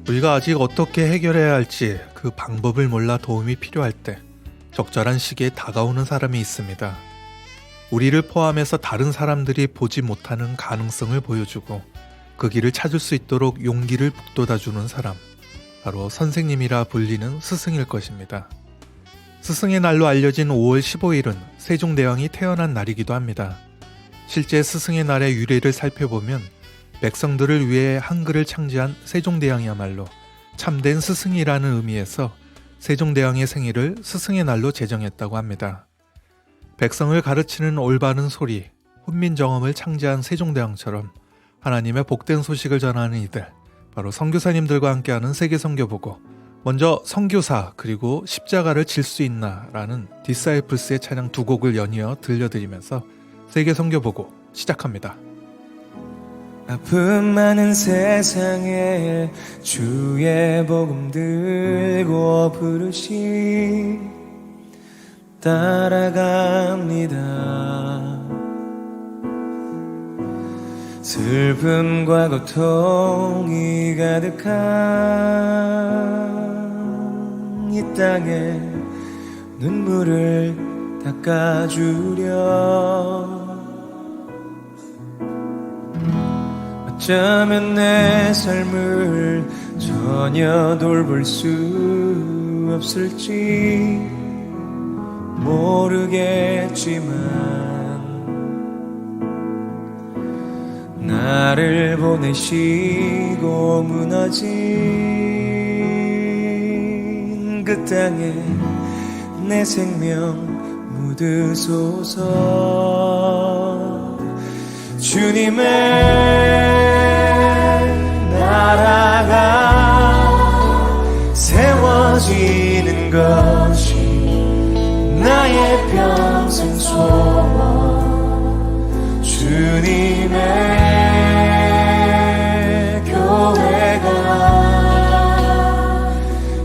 우리가 아직 어떻게 해결해야 할지 그 방법을 몰라 도움이 필요할 때 적절한 시기에 다가오는 사람이 있습니다. 우리를 포함해서 다른 사람들이 보지 못하는 가능성을 보여주고 그 길을 찾을 수 있도록 용기를 북돋아주는 사람, 바로 선생님이라 불리는 스승일 것입니다. 스승의 날로 알려진 5월 15일은 세종대왕이 태어난 날이기도 합니다. 실제 스승의 날의 유래를 살펴보면 백성들을 위해 한글을 창제한 세종대왕이야말로 참된 스승이라는 의미에서 세종대왕의 생일을 스승의 날로 제정했다고 합니다. 백성을 가르치는 올바른 소리, 훈민정음을 창제한 세종대왕처럼 하나님의 복된 소식을 전하는 이들, 바로 선교사님들과 함께하는 세계선교보고, 먼저 선교사 그리고 십자가를 질 수 있나 라는 디사이플스의 찬양 두 곡을 연이어 들려드리면서 세계선교보고 시작합니다. 아픔 많은 세상에 주의 복음 들고 부르시 따라갑니다. 슬픔과 고통이 가득한 이 땅에 눈물을 닦아주려. 어쩌면 내 삶을 전혀 돌볼 수 없을지 모르겠지만 나를 보내시고 무너진 그 땅에 내 생명 묻으소서. 주님의 나라가 세워지는 것이 나의 평생 소원. 주님의 교회가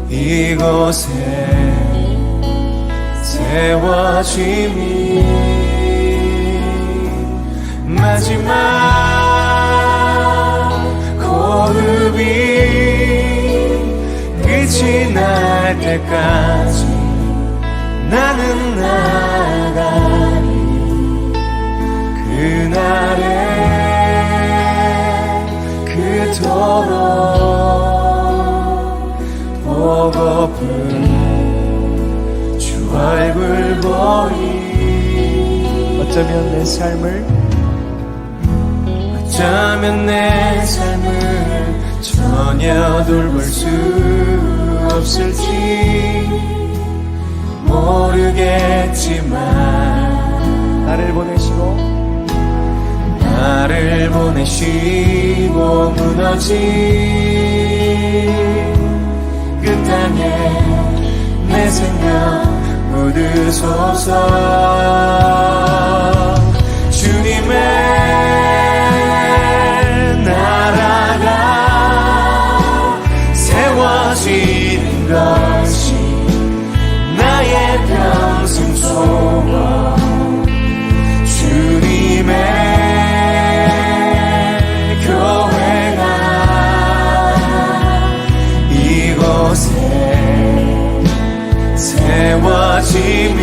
이곳에 세워짐이 마지막 호흡이 끝이 날 때까지 나는 나가리. 그날에 그토록 보고픈 주 얼굴 보리. 어쩌면 내 삶을 전혀 돌볼 수 없을지 모르겠지만 나를 보내시고 무너진 그 땅에 내 생명 묻으소서. 주님의 나라가 세워지는 것이 나의 평생 소원. 주님의 교회가 이곳에 세워짐이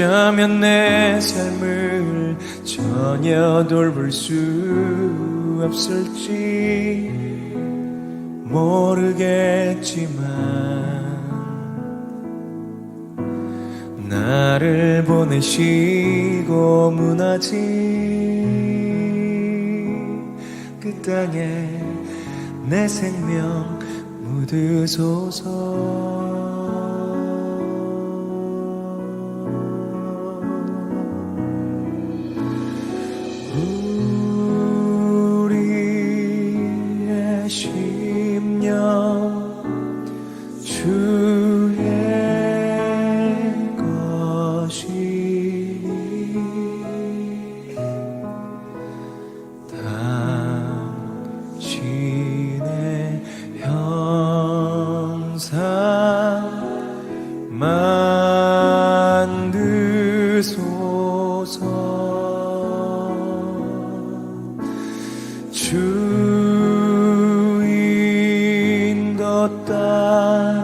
어쩌면 내 삶을 전혀 돌볼 수 없을지 모르겠지만 나를 보내시고 무너진 그 땅에 내 생명 묻으소서. 우리의 심령 주의 것이니 당신의 형상 만드소서. 주인도 따라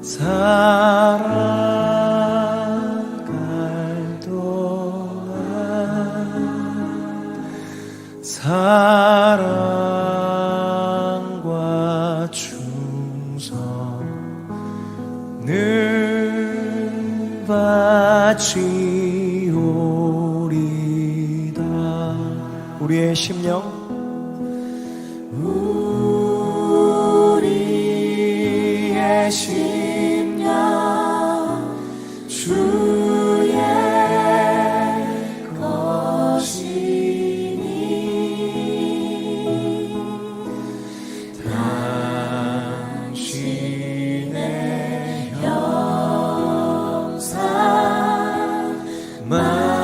살아갈 동안 사랑과 충성을 바치오리다. 우리의 심령 우리의 심령 주의 것이니 당신의 형상 만드소서.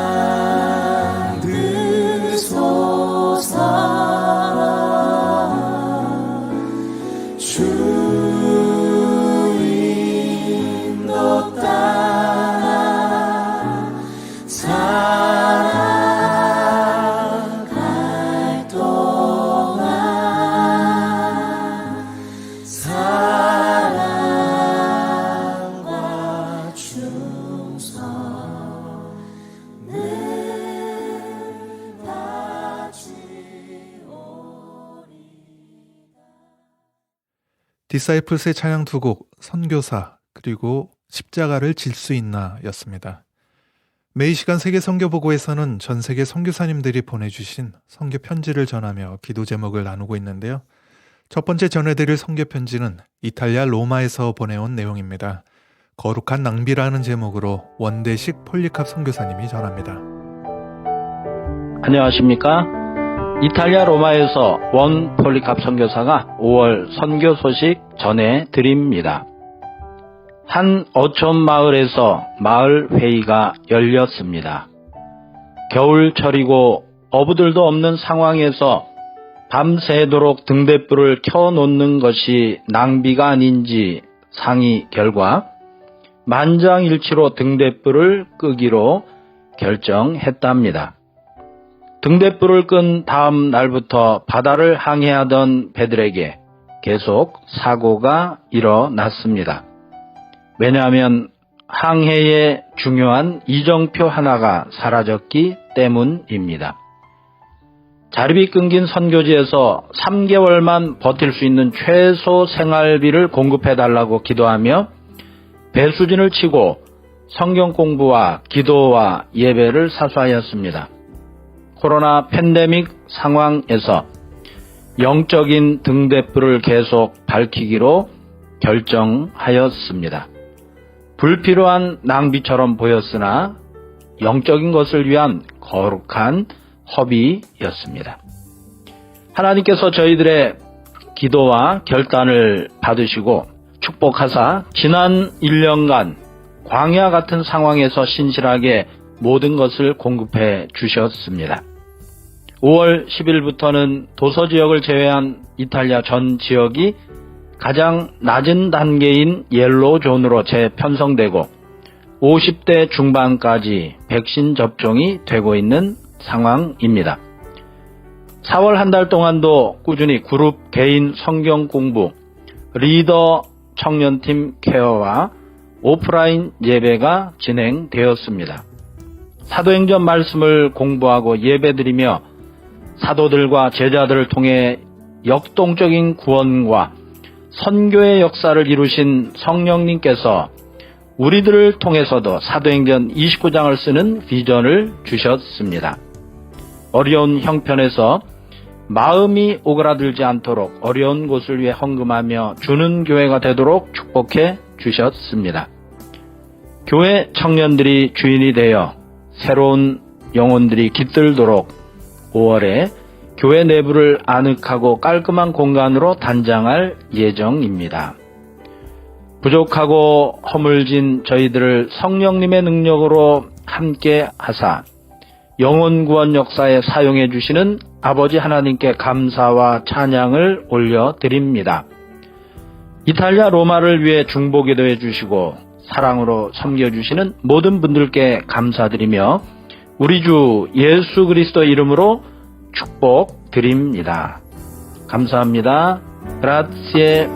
주인도 따라 살아갈 동안 사랑과 충성을 바치오리. 디사이플스의 찬양 두 곡, 선교사 그리고 십자가를 질 수 있나 였습니다. 매일 시간 세계 선교보고에서는 전 세계 선교사님들이 보내주신 선교 편지를 전하며 기도 제목을 나누고 있는데요. 첫 번째 전해드릴 선교 편지는 이탈리아 로마에서 보내온 내용입니다. 거룩한 낭비라는 제목으로 원대식 폴리캅 선교사님이 전합니다. 안녕하십니까? 이탈리아 로마에서 원 폴리캅 선교사가 5월 선교 소식 전해드립니다. 한 어촌 마을에서 마을 회의가 열렸습니다. 겨울철이고 어부들도 없는 상황에서 밤새도록 등대불을 켜놓는 것이 낭비가 아닌지 상의 결과 만장일치로 등대불을 끄기로 결정했답니다. 등대불을 끈 다음 날부터 바다를 항해하던 배들에게 계속 사고가 일어났습니다. 왜냐하면 항해의 중요한 이정표 하나가 사라졌기 때문입니다. 자립이 끊긴 선교지에서 3개월만 버틸 수 있는 최소 생활비를 공급해달라고 기도하며 배수진을 치고 성경 공부와 기도와 예배를 사수하였습니다. 코로나 팬데믹 상황에서 영적인 등대불을 계속 밝히기로 결정하였습니다. 불필요한 낭비처럼 보였으나 영적인 것을 위한 거룩한 허비였습니다. 하나님께서 저희들의 기도와 결단을 받으시고 축복하사 지난 1년간 광야 같은 상황에서 신실하게 모든 것을 공급해 주셨습니다. 5월 10일부터는 도서 지역을 제외한 이탈리아 전 지역이 가장 낮은 단계인 옐로우 존으로 재편성되고 50대 중반까지 백신 접종이 되고 있는 상황입니다. 4월 한 달 동안도 꾸준히 그룹 개인 성경 공부, 리더 청년팀 케어와 오프라인 예배가 진행되었습니다. 사도행전 말씀을 공부하고 예배드리며 사도들과 제자들을 통해 역동적인 구원과 선교의 역사를 이루신 성령님께서 우리들을 통해서도 사도행전 29장을 쓰는 비전을 주셨습니다. 어려운 형편에서 마음이 오그라들지 않도록 어려운 곳을 위해 헌금하며 주는 교회가 되도록 축복해 주셨습니다. 교회 청년들이 주인이 되어 새로운 영혼들이 깃들도록 5월에 교회 내부를 아늑하고 깔끔한 공간으로 단장할 예정입니다. 부족하고 허물진 저희들을 성령님의 능력으로 함께 하사 영혼 구원 역사에 사용해 주시는 아버지 하나님께 감사와 찬양을 올려드립니다. 이탈리아 로마를 위해 중보기도해 주시고 사랑으로 섬겨주시는 모든 분들께 감사드리며 우리 주 예수 그리스도 이름으로 축복드립니다. 감사합니다. 그라시에.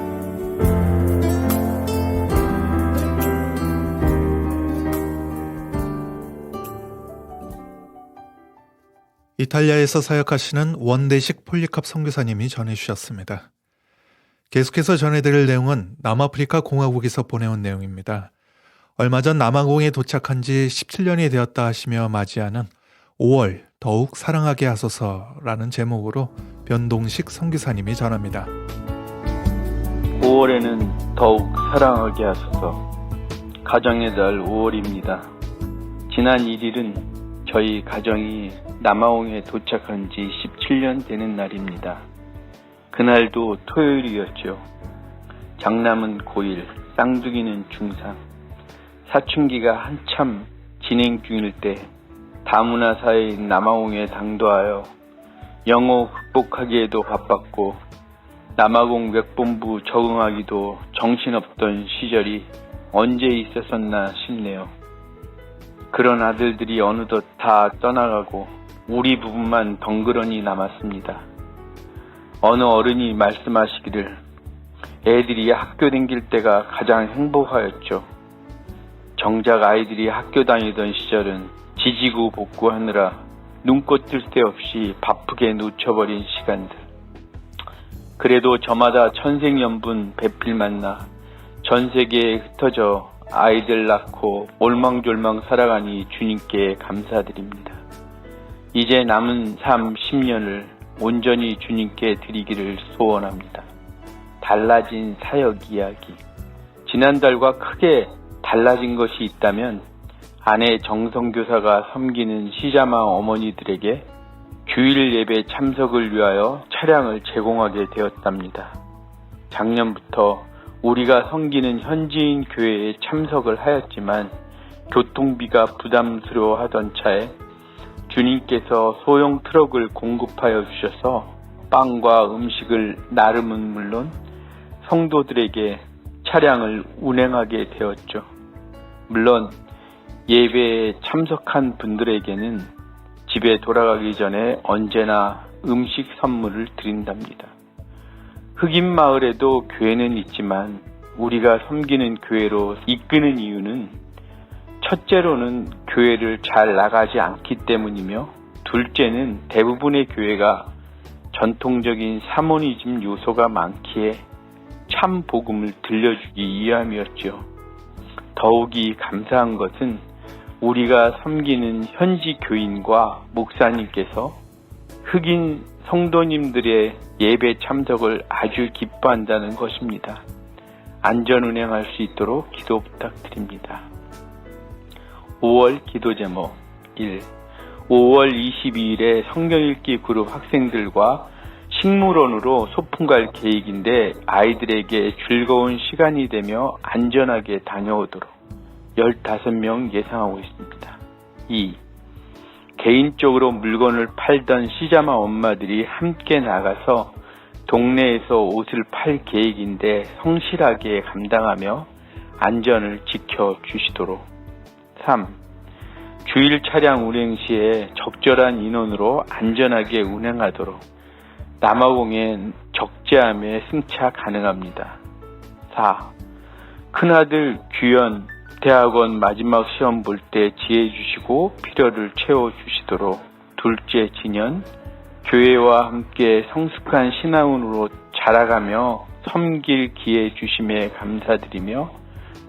이탈리아에서 사역하시는 원대식 폴리캅 선교사님이 전해주셨습니다. 계속해서 전해드릴 내용은 남아프리카 공화국에서 보내온 내용입니다. 얼마 전 남아공에 도착한 지 17년이 되었다 하시며 맞이하는 5월 더욱 사랑하게 하소서라는 제목으로 변동식 선교사님이 전합니다. 5월에는 더욱 사랑하게 하소서. 가정의 달 5월입니다. 지난 1일은 저희 가정이 남아공에 도착한 지 17년 되는 날입니다. 그날도 토요일이었죠. 장남은 고1, 쌍둥이는 중3. 사춘기가 한참 진행 중일 때 다문화 사회인 남아공에 당도하여 영어 극복하기에도 바빴고 남아공 외본부 적응하기도 정신없던 시절이 언제 있었었나 싶네요. 그런 아들들이 어느덧 다 떠나가고 우리 부부만 덩그러니 남았습니다. 어느 어른이 말씀하시기를 애들이 학교 다닐 때가 가장 행복하였죠. 정작 아이들이 학교 다니던 시절은 지지고 볶고하느라 눈꽃 뜰 새 없이 바쁘게 놓쳐버린 시간들. 그래도 저마다 천생연분 배필 만나 전 세계에 흩어져 아이들 낳고 올망졸망 살아가니 주님께 감사드립니다. 이제 남은 삶 10년을 온전히 주님께 드리기를 소원합니다. 달라진 사역 이야기. 지난달과 크게 달라진 것이 있다면 아내 정성교사가 섬기는 시자마 어머니들에게 주일 예배 참석을 위하여 차량을 제공하게 되었답니다. 작년부터 우리가 섬기는 현지인 교회에 참석을 하였지만 교통비가 부담스러워하던 차에 주님께서 소형 트럭을 공급하여 주셔서 빵과 음식을 나름은 물론 성도들에게 차량을 운행하게 되었죠. 물론 예배에 참석한 분들에게는 집에 돌아가기 전에 언제나 음식 선물을 드린답니다. 흑인 마을에도 교회는 있지만 우리가 섬기는 교회로 이끄는 이유는 첫째로는 교회를 잘 나가지 않기 때문이며 둘째는 대부분의 교회가 전통적인 사모니즘 요소가 많기에 참 복음을 들려주기 위함이었죠. 더욱이 감사한 것은 우리가 섬기는 현지 교인과 목사님께서 흑인 성도님들의 예배 참석을 아주 기뻐한다는 것입니다. 안전 운행할 수 있도록 기도 부탁드립니다. 5월 기도 제목 1. 5월 22일에 성경 읽기 그룹 학생들과 식물원으로 소풍 갈 계획인데 아이들에게 즐거운 시간이 되며 안전하게 다녀오도록 15명 예상하고 있습니다. 2. 개인적으로 물건을 팔던 시자마 엄마들이 함께 나가서 동네에서 옷을 팔 계획인데 성실하게 감당하며 안전을 지켜주시도록. 3. 주일 차량 운행 시에 적절한 인원으로 안전하게 운행하도록 남아공엔 적재함에 승차 가능합니다. 4. 큰아들 규현 대학원 마지막 시험 볼 때 지혜 주시고 필요를 채워주시도록 둘째 지년 교회와 함께 성숙한 신앙으로 자라가며 섬길 기회 주심에 감사드리며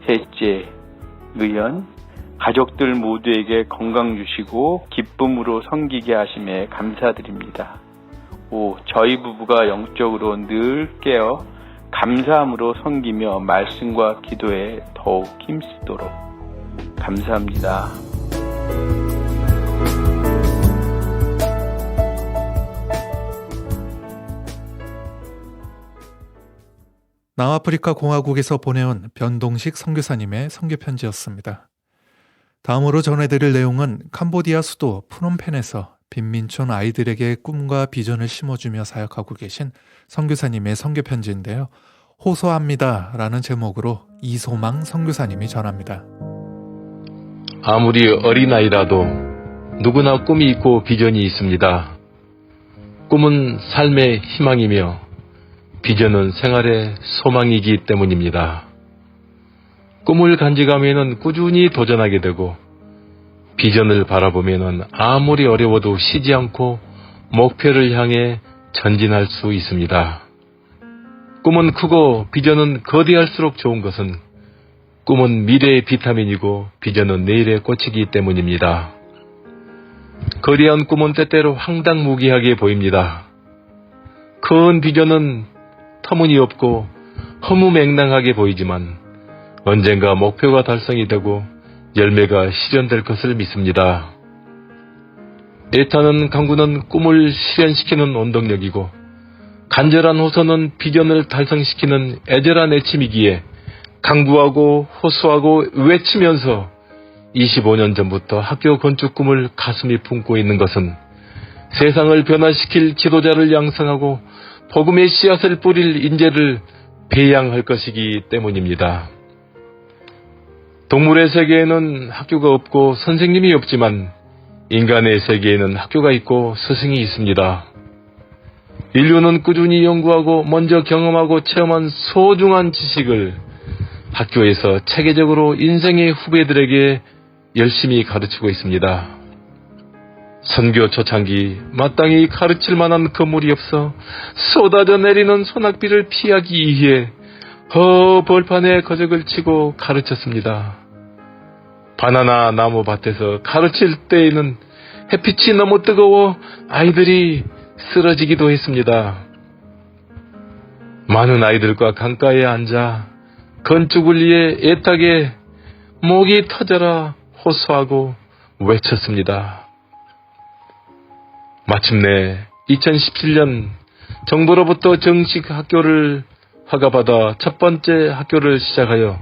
셋째 의연 가족들 모두에게 건강 주시고 기쁨으로 섬기게 하심에 감사드립니다. 5. 저희 부부가 영적으로 늘 깨어 감사함으로 섬기며 말씀과 기도에 더욱 힘쓰도록 감사합니다. 남아프리카 공화국에서 보내온 변동식 선교사님의 선교편지였습니다. 다음으로 전해드릴 내용은 캄보디아 수도 프놈펜에서 빈민촌 아이들에게 꿈과 비전을 심어주며 사역하고 계신 선교사님의 선교편지인데요. 호소합니다 라는 제목으로 이소망 선교사님이 전합니다. 아무리 어린아이라도 누구나 꿈이 있고 비전이 있습니다. 꿈은 삶의 희망이며 비전은 생활의 소망이기 때문입니다. 꿈을 간직하면 꾸준히 도전하게 되고 비전을 바라보면 아무리 어려워도 쉬지 않고 목표를 향해 전진할 수 있습니다. 꿈은 크고 비전은 거대할수록 좋은 것은 꿈은 미래의 비타민이고 비전은 내일의 꽃이기 때문입니다. 거대한 꿈은 때때로 황당무계하게 보입니다. 큰 비전은 터무니없고 허무맹랑하게 보이지만 언젠가 목표가 달성이 되고 열매가 실현될 것을 믿습니다. 애타는 강구는 꿈을 실현시키는 원동력이고 간절한 호소는 비전을 달성시키는 애절한 애침이기에 강구하고 호소하고 외치면서 25년 전부터 학교 건축 꿈을 가슴에 품고 있는 것은 세상을 변화시킬 지도자를 양성하고 복음의 씨앗을 뿌릴 인재를 배양할 것이기 때문입니다. 동물의 세계에는 학교가 없고 선생님이 없지만 인간의 세계에는 학교가 있고 스승이 있습니다. 인류는 꾸준히 연구하고 먼저 경험하고 체험한 소중한 지식을 학교에서 체계적으로 인생의 후배들에게 열심히 가르치고 있습니다. 선교 초창기 마땅히 가르칠 만한 건물이 없어 쏟아져 내리는 소낙비를 피하기 위해 벌판에 거적을 치고 가르쳤습니다. 바나나 나무 밭에서 가르칠 때에는 햇빛이 너무 뜨거워 아이들이 쓰러지기도 했습니다. 많은 아이들과 강가에 앉아 건축을 위해 애타게 목이 터져라 호소하고 외쳤습니다. 마침내 2017년 정부로부터 정식 학교를 허가받아 첫 번째 학교를 시작하여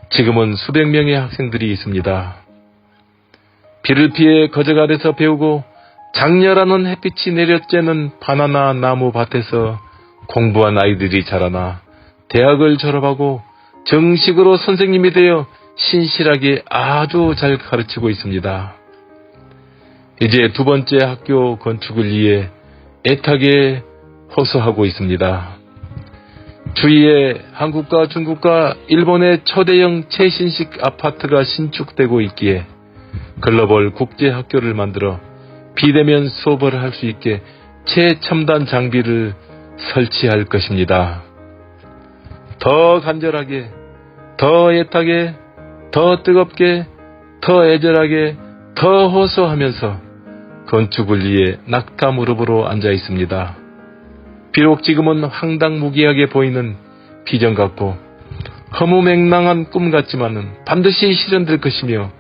지금은 수백 명의 학생들이 있습니다. 비를 피해 거적 아래서 배우고 장렬하는 햇빛이 내려쬐는 바나나 나무 밭에서 공부한 아이들이 자라나 대학을 졸업하고 정식으로 선생님이 되어 신실하게 아주 잘 가르치고 있습니다. 이제 두 번째 학교 건축을 위해 애타게 호소하고 있습니다. 주위에 한국과 중국과 일본의 초대형 최신식 아파트가 신축되고 있기에 글로벌 국제학교를 만들어 비대면 수업을 할 수 있게 최첨단 장비를 설치할 것입니다. 더 간절하게, 더 애타게, 더 뜨겁게, 더 애절하게, 더 호소하면서 건축을 위해 낙타 무릎으로 앉아 있습니다. 비록 지금은 황당무계하게 보이는 비전 같고 허무맹랑한 꿈 같지만은 반드시 실현될 것이며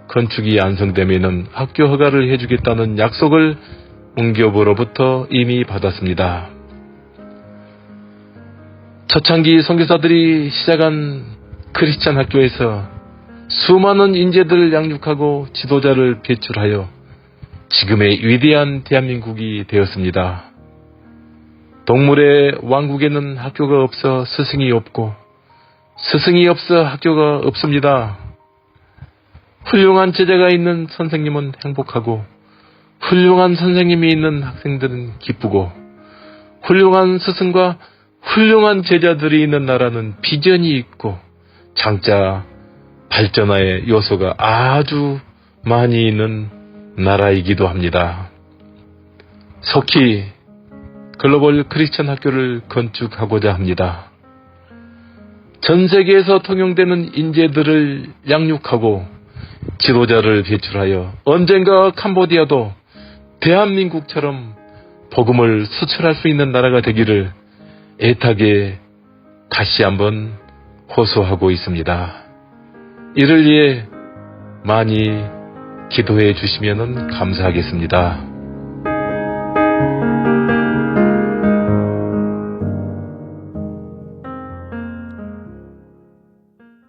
건축이 완성되면은 학교 허가를 해주겠다는 약속을 운교부로부터 이미 받았습니다. 초창기 선교사들이 시작한 크리스찬 학교에서 수많은 인재들을 양육하고 지도자를 배출하여 지금의 위대한 대한민국이 되었습니다. 동물의 왕국에는 학교가 없어 스승이 없고 스승이 없어 학교가 없습니다. 훌륭한 제자가 있는 선생님은 행복하고 훌륭한 선생님이 있는 학생들은 기쁘고 훌륭한 스승과 훌륭한 제자들이 있는 나라는 비전이 있고 장차 발전의 요소가 아주 많이 있는 나라이기도 합니다. 속히 글로벌 크리스천 학교를 건축하고자 합니다. 전 세계에서 통용되는 인재들을 양육하고 지도자를 배출하여 언젠가 캄보디아도 대한민국처럼 복음을 수출할 수 있는 나라가 되기를 애타게 다시 한번 호소하고 있습니다. 이를 위해 많이 기도해 주시면 감사하겠습니다.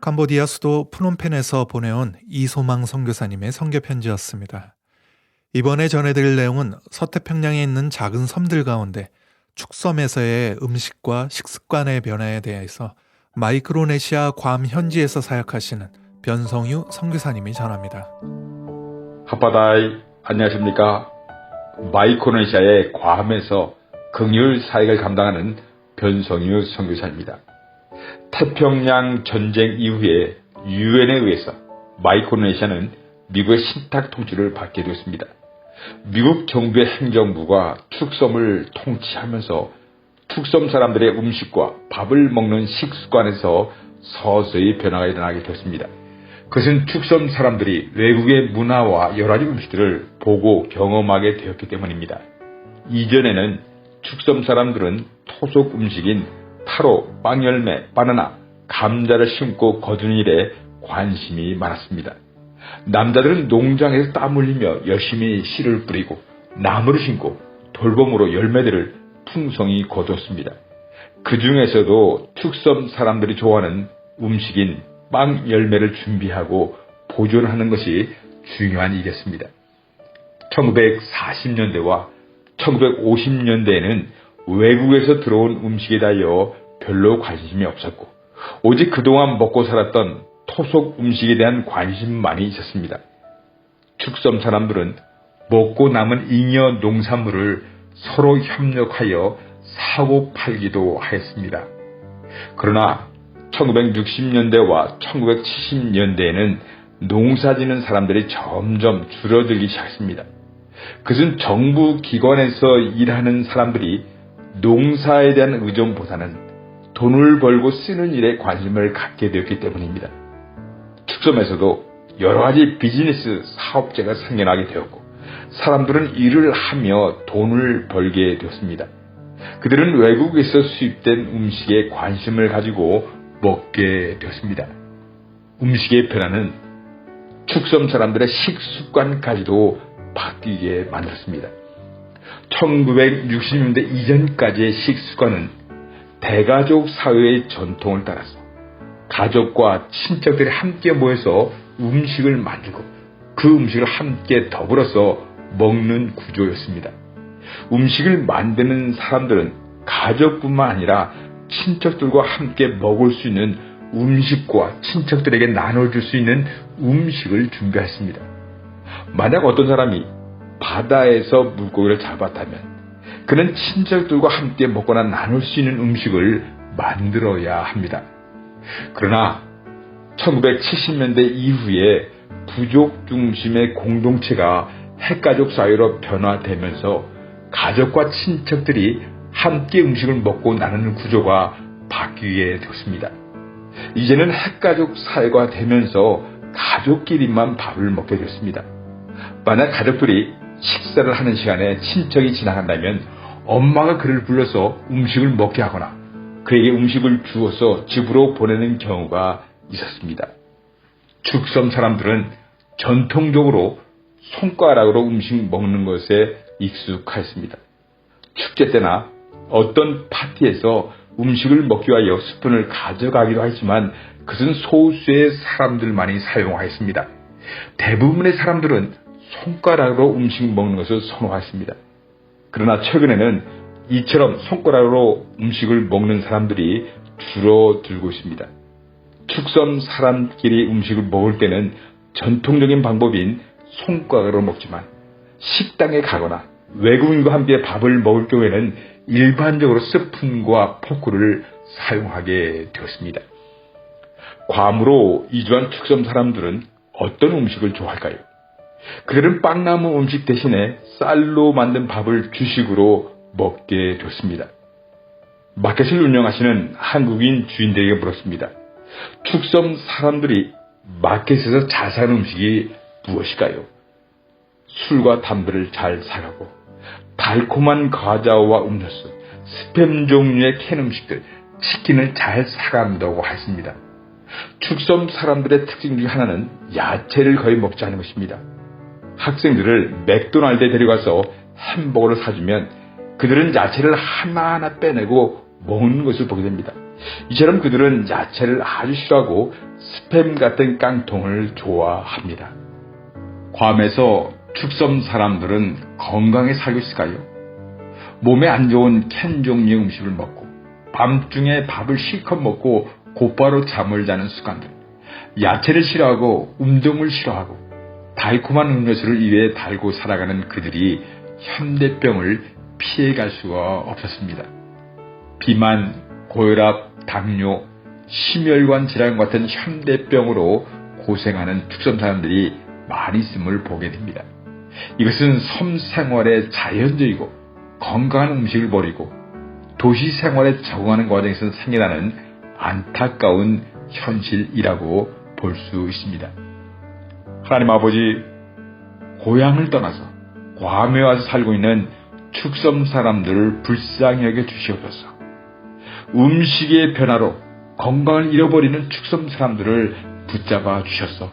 캄보디아 수도 프놈펜에서 보내온 이소망 선교사님의 선교편지였습니다. 이번에 전해드릴 내용은 서태평양에 있는 작은 섬들 가운데 축섬에서의 음식과 식습관의 변화에 대해서 마이크로네시아 괌 현지에서 사역하시는 변성유 선교사님이 전합니다. 핫바다이 안녕하십니까. 마이크로네시아의 괌에서 긍휼 사역을 감당하는 변성유 선교사입니다. 태평양 전쟁 이후에 유엔에 의해서 마이크로네시아는 미국의 신탁 통치를 받게 되었습니다. 미국 정부의 행정부가 축섬을 통치하면서 축섬 사람들의 음식과 밥을 먹는 식습관에서 서서히 변화가 일어나게 되었습니다. 그것은 축섬 사람들이 외국의 문화와 여러 가지 음식들을 보고 경험하게 되었기 때문입니다. 이전에는 축섬 사람들은 토속 음식인 타로, 빵열매, 바나나, 감자를 심고 거두는 일에 관심이 많았습니다. 남자들은 농장에서 땀 흘리며 열심히 씨를 뿌리고 나무를 심고 돌봄으로 열매들을 풍성히 거두었습니다. 그 중에서도 축섬 사람들이 좋아하는 음식인 빵 열매를 준비하고 보존하는 것이 중요한 일이었습니다. 1940년대와 1950년대에는 외국에서 들어온 음식에 대하여 별로 관심이 없었고 오직 그동안 먹고 살았던 토속 음식에 대한 관심만이 있었습니다. 축섬 사람들은 먹고 남은 잉여 농산물을 서로 협력하여 사고 팔기도 하였습니다. 그러나 1960년대와 1970년대에는 농사짓는 사람들이 점점 줄어들기 시작했습니다. 그것은 정부 기관에서 일하는 사람들이 농사에 대한 의존보다는 돈을 벌고 쓰는 일에 관심을 갖게 되었기 때문입니다. 축섬에서도 여러 가지 비즈니스 사업체가 생겨나게 되었고 사람들은 일을 하며 돈을 벌게 되었습니다. 그들은 외국에서 수입된 음식에 관심을 가지고 먹게 되었습니다. 음식의 변화는 축섬 사람들의 식습관까지도 바뀌게 만들었습니다. 1960년대 이전까지의 식습관은 대가족 사회의 전통을 따라서 가족과 친척들이 함께 모여서 음식을 만들고 그 음식을 함께 더불어서 먹는 구조였습니다. 음식을 만드는 사람들은 가족뿐만 아니라 친척들과 함께 먹을 수 있는 음식과 친척들에게 나눠줄 수 있는 음식을 준비했습니다. 만약 어떤 사람이 바다에서 물고기를 잡았다면 그는 친척들과 함께 먹거나 나눌 수 있는 음식을 만들어야 합니다. 그러나 1970년대 이후에 부족 중심의 공동체가 핵가족 사회로 변화되면서 가족과 친척들이 함께 음식을 먹고 나누는 구조가 바뀌게 되었습니다. 이제는 핵가족 사회가 되면서 가족끼리만 밥을 먹게 됐습니다. 만약 가족들이 식사를 하는 시간에 친척이 지나간다면 엄마가 그를 불러서 음식을 먹게 하거나 그에게 음식을 주어서 집으로 보내는 경우가 있었습니다. 축섬 사람들은 전통적으로 손가락으로 음식 먹는 것에 익숙하였습니다. 축제 때나 어떤 파티에서 음식을 먹기 위하여 스푼을 가져가기도 하지만 그것은 소수의 사람들만이 사용하였습니다. 대부분의 사람들은 손가락으로 음식 먹는 것을 선호하였습니다. 그러나 최근에는 이처럼 손가락으로 음식을 먹는 사람들이 줄어들고 있습니다. 축섬 사람끼리 음식을 먹을 때는 전통적인 방법인 손가락으로 먹지만 식당에 가거나 외국인과 함께 밥을 먹을 경우에는 일반적으로 스푼과 포크를 사용하게 되었습니다. 괌으로 이주한 축섬 사람들은 어떤 음식을 좋아할까요? 그들은 빵나무 음식 대신에 쌀로 만든 밥을 주식으로 먹게 됐습니다. 마켓을 운영하시는 한국인 주인들에게 물었습니다. 축섬 사람들이 마켓에서 잘 사는 음식이 무엇일까요? 술과 담배를 잘 사가고 달콤한 과자와 음료수, 스팸 종류의 캔 음식들, 치킨을 잘 사간다고 했습니다. 축섬 사람들의 특징 중 하나는 야채를 거의 먹지 않는 것입니다. 학생들을 맥도날드에 데려가서 햄버거를 사주면 그들은 야채를 하나하나 빼내고 먹는 것을 보게 됩니다. 이처럼 그들은 야채를 아주 싫어하고 스팸 같은 깡통을 좋아합니다. 괌에서 축섬 사람들은 건강에 살고 있을까요? 몸에 안 좋은 캔 종류의 음식을 먹고 밤중에 밥을 실컷 먹고 곧바로 잠을 자는 습관들, 야채를 싫어하고 운동을 싫어하고 달콤한 음료수를 입에 달고 살아가는 그들이 현대병을 피해갈 수가 없었습니다. 비만, 고혈압, 당뇨, 심혈관 질환 같은 현대병으로 고생하는 축섬 사람들이 많이 있음을 보게 됩니다. 이것은 섬 생활의 자연적이고 건강한 음식을 버리고 도시 생활에 적응하는 과정에서 생겨나는 안타까운 현실이라고 볼 수 있습니다. 하나님 아버지, 고향을 떠나서 괌에 와서 살고 있는 축섬 사람들을 불쌍히 여겨 주시옵소서. 음식의 변화로 건강을 잃어버리는 축섬 사람들을 붙잡아 주셔서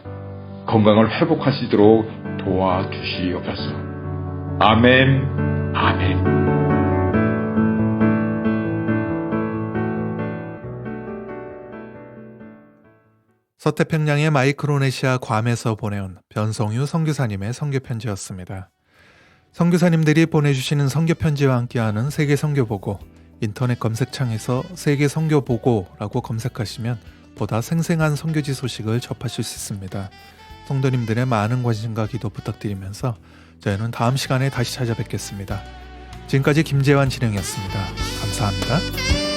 건강을 회복할 수 있도록 도와주시옵소서. 아멘, 아멘. 서태평양의 마이크로네시아 괌에서 보내온 변성유 선교사님의 선교편지였습니다. 선교사님들이 보내주시는 선교편지와 함께하는 세계 선교보고, 인터넷 검색창에서 세계 선교보고라고 검색하시면 보다 생생한 선교지 소식을 접하실 수 있습니다. 성도님들의 많은 관심과 기도 부탁드리면서 저희는 다음 시간에 다시 찾아뵙겠습니다. 지금까지 김재환 진행이었습니다. 감사합니다.